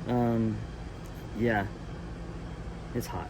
Yeah, it's hot.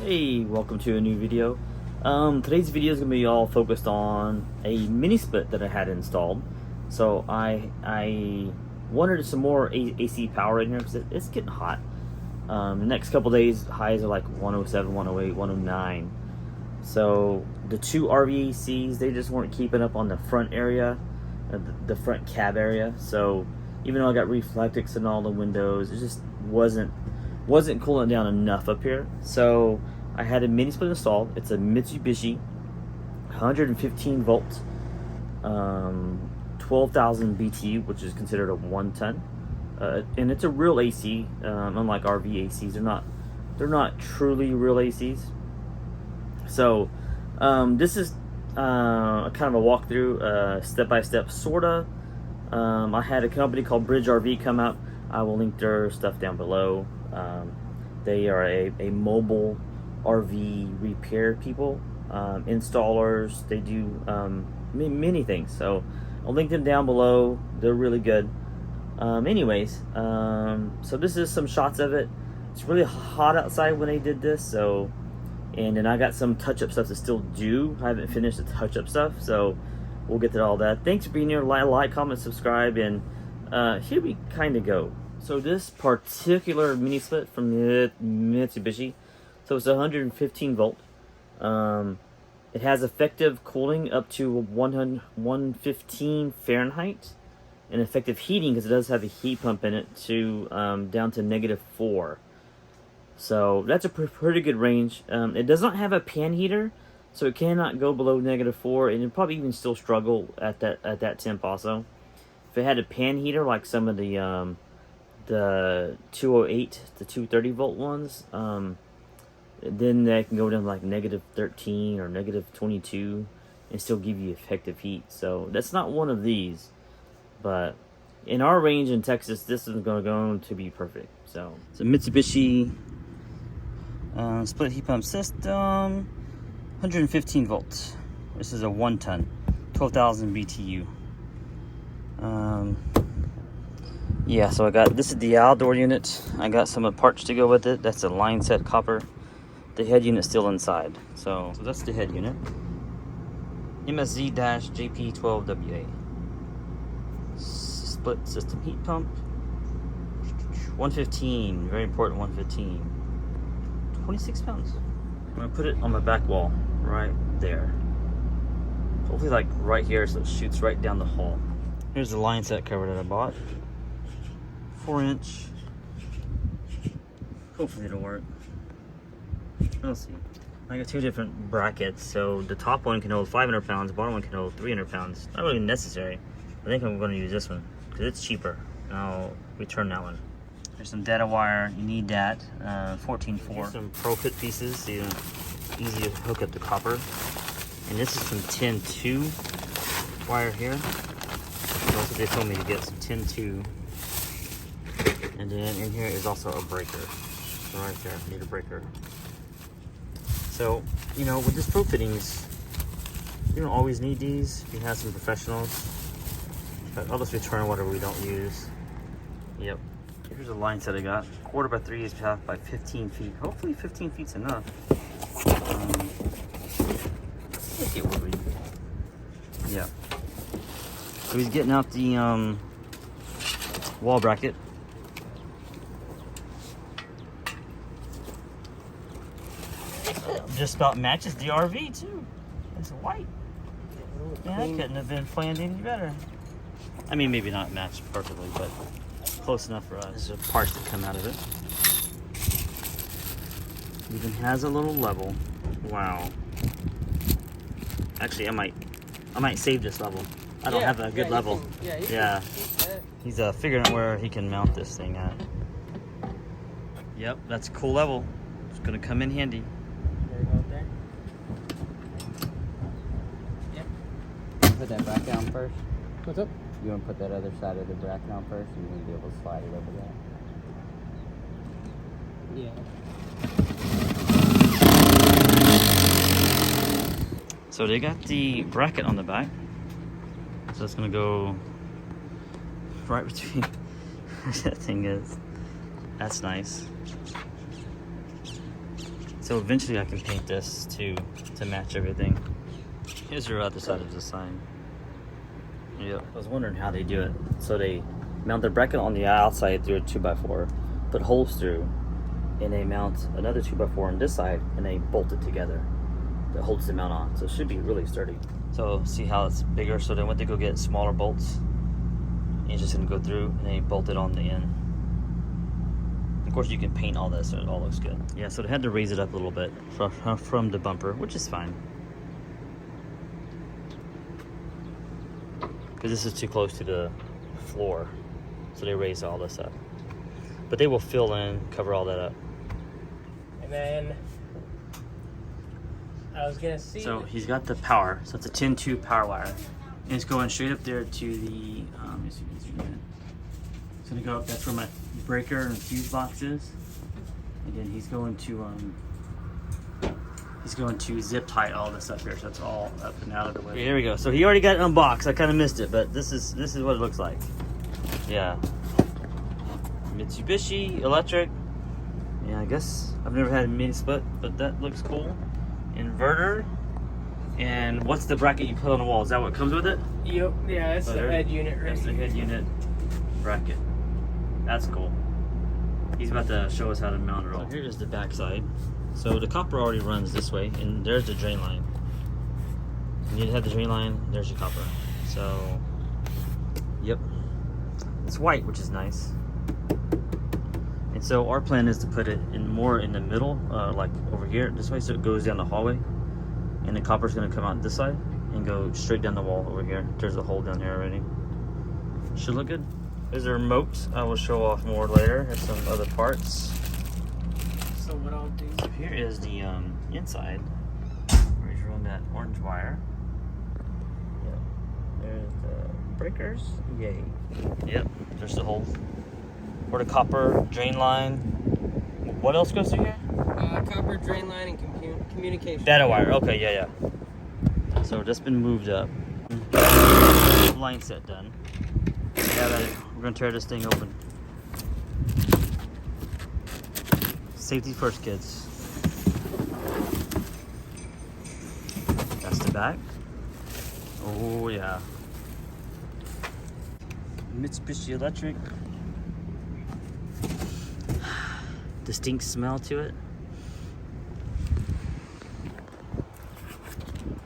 Hey, welcome to a new video. Today's video is gonna be all focused on a mini split that I had installed. So I wanted some more AC power in here because it's getting hot. The next couple days highs are like 107, 108, 109. So the two RVACs, they just weren't keeping up on the front area, the front cab area. So even though I got reflectix in all the windows, it just wasn't cooling down enough up here. So I had a mini split installed. It's a Mitsubishi 115 volt, 12,000 BTU, which is considered a 1 ton, and it's a real AC. Unlike RV ACs, they're not truly real ACs. So this is kind of a walkthrough, step-by-step sorta. I had a company called Bridge RV come out. I will link their stuff down below. They are a mobile RV repair people, installers. They do many things. So I'll link them down below. They're really good. So this is some shots of it. It's really hot outside when they did this. So, and then I got some touch-up stuff to still do. I haven't finished the touch-up stuff, so we'll get to all that. Thanks for being here. Like, comment, subscribe, and here we kind of go. So this particular mini split from the Mitsubishi, so it's 115 volt. It has effective cooling up to 115 Fahrenheit, and effective heating, because it does have a heat pump in it, to down to -4. So that's a pretty good range. It does not have a pan heater, so it cannot go below -4, and it'd probably even still struggle at that temp also. If it had a pan heater like some of the 208 to 230 volt ones, then they can go down to like -13 or -22 and still give you effective heat. So that's not one of these, but in our range in Texas, this is going to be perfect. So it's a Mitsubishi split heat pump system, 115 volts. This is a 1 ton, 12,000 BTU. Yeah, so this is the outdoor unit. I got some parts to go with it. That's a line set copper. The head unit's still inside. So that's the head unit. MSZ-JP12WA. Split system heat pump. 115, very important, 115. 26 pounds. I'm gonna put it on my back wall, right there. Hopefully like right here, so it shoots right down the hall. Here's the line set cover that I bought. 4-inch. Hopefully it'll work. We'll see. I got two different brackets, so the top one can hold 500 pounds, the bottom one can hold 300 pounds. Not really necessary. I think I'm going to use this one because it's cheaper. And I'll return that one. There's some data wire. You need that. 14.4. Some Pro Fit pieces, so you easy to hook up the copper. And this is some 10.2 wire here. That's what they told me to get, some 10.2. And then in here is also a breaker. So right there, I need a breaker. So, you know, with this Pro Fittings, you don't always need these. You have some professionals. But I'll just return whatever we don't use. Yep. Here's a line set I got. 1/4 by 3.5 by 15 feet. Hopefully 15 feet's enough. Let's get what we need. Yeah. So he's getting out the wall bracket. Just about matches the RV too. It's white. Yeah, that couldn't have been planned any better. I mean, maybe not matched perfectly, but close enough for us. There's parts that come out of it. Even has a little level. Wow. Actually, I might save this level. I don't have a good level. He's figuring out where he can mount this thing at. Yep, that's a cool level. It's gonna come in handy. There. Yep. Put that back down first. What's up? You want to put that other side of the bracket on first, and you're going to be able to slide it over there. Yeah. So they got the bracket on the back. So it's gonna go right between that thing is. That's nice. So eventually I can paint this too to match everything. Here's the other side of the sign. Yep. I was wondering how they do it. So they mount the bracket on the outside through a 2x4, put holes through, and they mount another 2x4 on this side, and they bolt it together. That holds the mount on. So it should be really sturdy. So see how it's bigger? So then when they go get smaller bolts, it's just gonna go through and they bolt it on the end. Of course you can paint all this so it all looks good. Yeah, so they had to raise it up a little bit from the bumper, which is fine. Because this is too close to the floor. So they raised all this up. But they will fill in, cover all that up. And then I was gonna see. So he's got the power. So it's a 10-2 power wire. And it's going straight up there to the, let me see, it's gonna go up, that's where my breaker and fuse box is. And then he's going to zip tie all this up here, so it's all up and out of the way. Okay, here we go. So he already got it unboxed. I kind of missed it, but this is what it looks like. Yeah. Mitsubishi electric. Yeah, I guess I've never had a mini split, but that looks cool. Inverter. And what's the bracket you put on the wall? Is that what comes with it? Yep. Yeah, that's the head unit right That's the head unit bracket. That's cool. He's about to show us how to mount it all. So here is the back side. So the copper already runs this way, and there's the drain line. You need to have the drain line, there's your copper. So, yep. It's white, which is nice. And so our plan is to put it in more in the middle, like over here, this way, so it goes down the hallway. And the copper's gonna come out this side and go straight down the wall over here. There's a hole down here already. Should look good. There's a remote. I will show off more later. There's some other parts. So what I'll do. So here is the inside. Where you run that orange wire. Yep. There's the breakers. Yay. Yep. There's the hole for the copper drain line. What else goes through here? Copper drain line and communication. Data wire. Okay. Yeah. So that's been moved up. Line set done. Yeah, we're gonna tear this thing open. Safety first, kids. That's the back. Oh yeah. Mitsubishi electric. Distinct smell to it.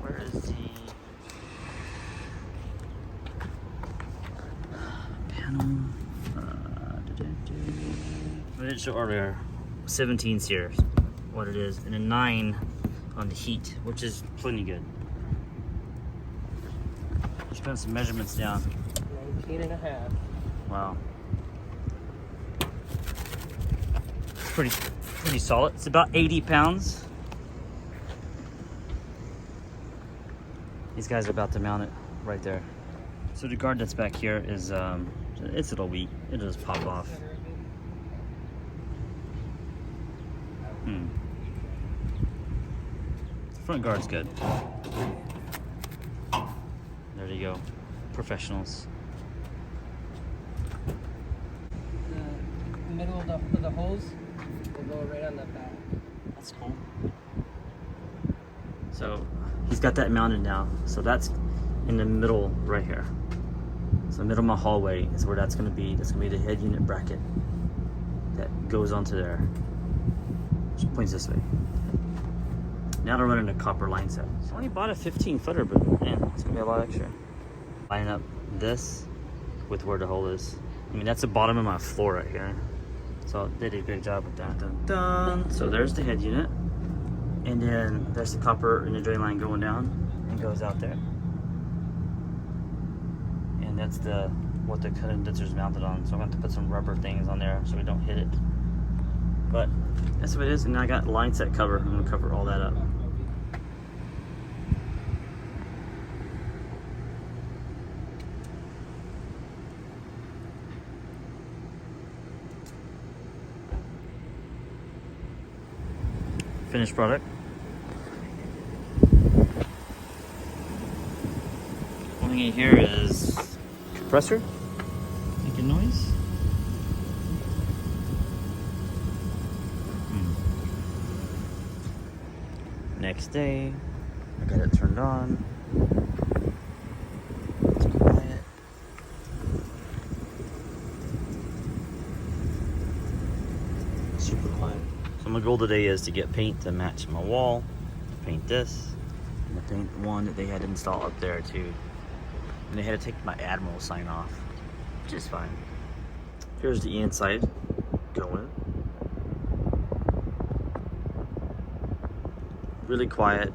Where is the panel? I didn't show earlier. 17's here, what it is, and a 9 on the heat, which is plenty good. Just putting some measurements down. 19.5. Wow. It's pretty solid. It's about 80 pounds. These guys are about to mount it right there. So the guard that's back here is, it's a little weak. It'll just pop off. The front guard's good. There you go. Professionals. The middle of the hose will go right on the back. That's cool. So he's got that mounted now. So that's in the middle right here. So the middle of my hallway is where that's gonna be. That's gonna be the head unit bracket that goes onto there. Which points this way. Now they're running a copper line set. So I only bought a 15 footer, but man, it's gonna be a lot extra. Line up this with where the hole is. I mean, that's the bottom of my floor right here. So they did a great job with that. Dun, dun. So there's the head unit. And then there's the copper and the drain line going down and goes out there. And that's what the condenser's mounted on. So I'm going to have to put some rubber things on there so we don't hit it. But that's what it is. And now I got line set cover. I'm going to cover all that up. Finished product. One thing in here is compressor. Making noise? Next day, I got it turned on. It's quiet. Super quiet. So my goal today is to get paint to match my wall. Paint this. And the paint one that they had to install up there too. And they had to take my Admiral sign off, which is fine. Here's the inside going. Really quiet,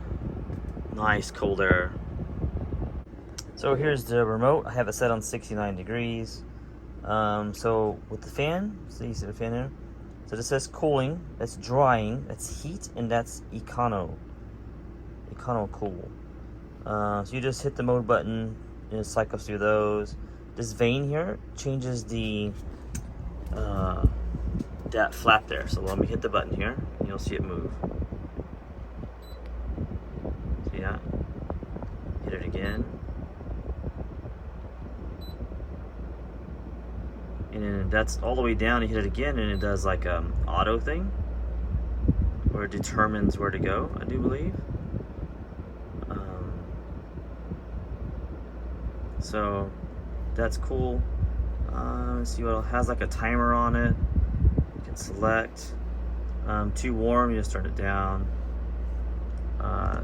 nice cold air. So here's the remote. I have it set on 69 degrees. So with the fan, so you see the fan here? So this says cooling, that's drying, that's heat, and that's econo cool. So you just hit the mode button, and it cycles through those. This vane here changes the that flap there. So let me hit the button here, and you'll see it move. See that? Hit it again. And then that's all the way down. You hit it again, and it does like auto thing, where it determines where to go, I do believe. So that's cool. Let's see what else. It has like a timer on it. You can select. Too warm, you just turn it down.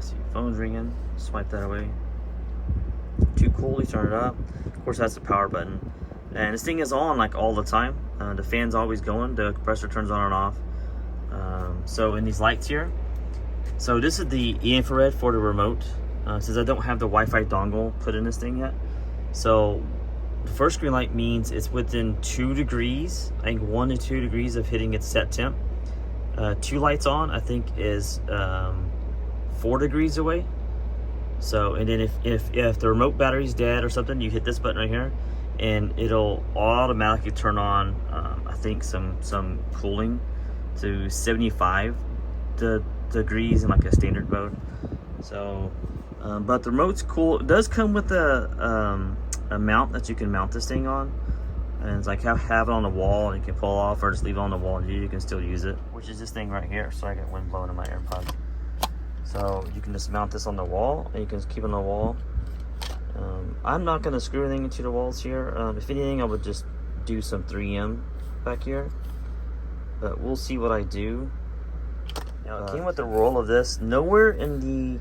See, phone's ringing. Swipe that away. Too cold, you turn it up. Of course, that's the power button. And this thing is on like all the time. The fan's always going. The compressor turns on and off. So in these lights here. So this is the infrared for the remote. Since I don't have the Wi-Fi dongle put in this thing yet. So the first green light means it's within 2 degrees. I think 1 to 2 degrees of hitting its set temp. 2 lights on, I think, is 4 degrees away. So, and then if the remote battery's dead or something, you hit this button right here, and it'll automatically turn on, I think, some cooling to 75 degrees in like a standard mode. So, but the remote's cool. It does come with a mount that you can mount this thing on. And it's like have it on the wall, and you can pull off or just leave it on the wall and you can still use it. Which is this thing right here. Sorry, I got wind blowing in my AirPods. So you can just mount this on the wall, and you can just keep it on the wall. I'm not going to screw anything into the walls here. If anything, I would just do some 3M back here. But we'll see what I do. Now, it came with the roll of this. Nowhere in the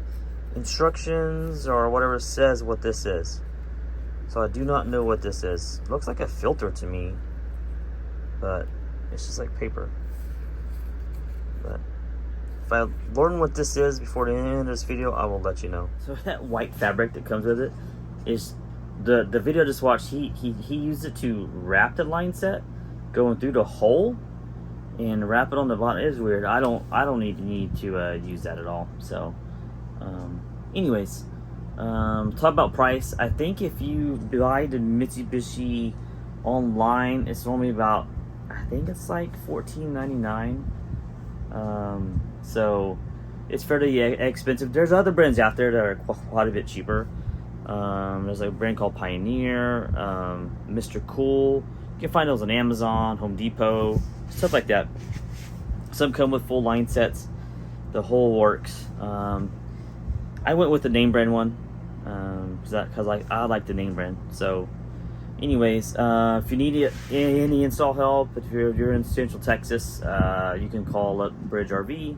instructions or whatever says what this is. So I do not know what this is. It looks like a filter to me, but it's just like paper. But if I learn what this is before the end of this video, I will let you know. So that white fabric that comes with it is the video I just watched. He used it to wrap the line set, going through the hole and wrap it on the bottom. It is weird. I don't need to use that at all. So, anyways. Talk about price. I think if you buy the Mitsubishi online, it's only about, I think it's like $14.99. So it's fairly expensive. There's other brands out there that are quite a bit cheaper. There's a brand called Pioneer, Mr. Cool. You can find those on Amazon, Home Depot, stuff like that. Some come with full line sets. The whole works. I went with the name brand one. Because I like the name brand. So anyways, if you need any install help, if you're in Central Texas, you can call up Bridge RV.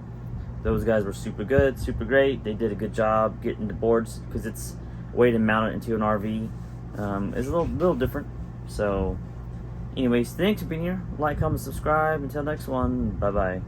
Those guys were super good, super great. They did a good job getting the boards, because it's a way to mount it into an RV. It's a little different. So anyways, thanks for being here. Like, comment, subscribe. Until next one, bye bye.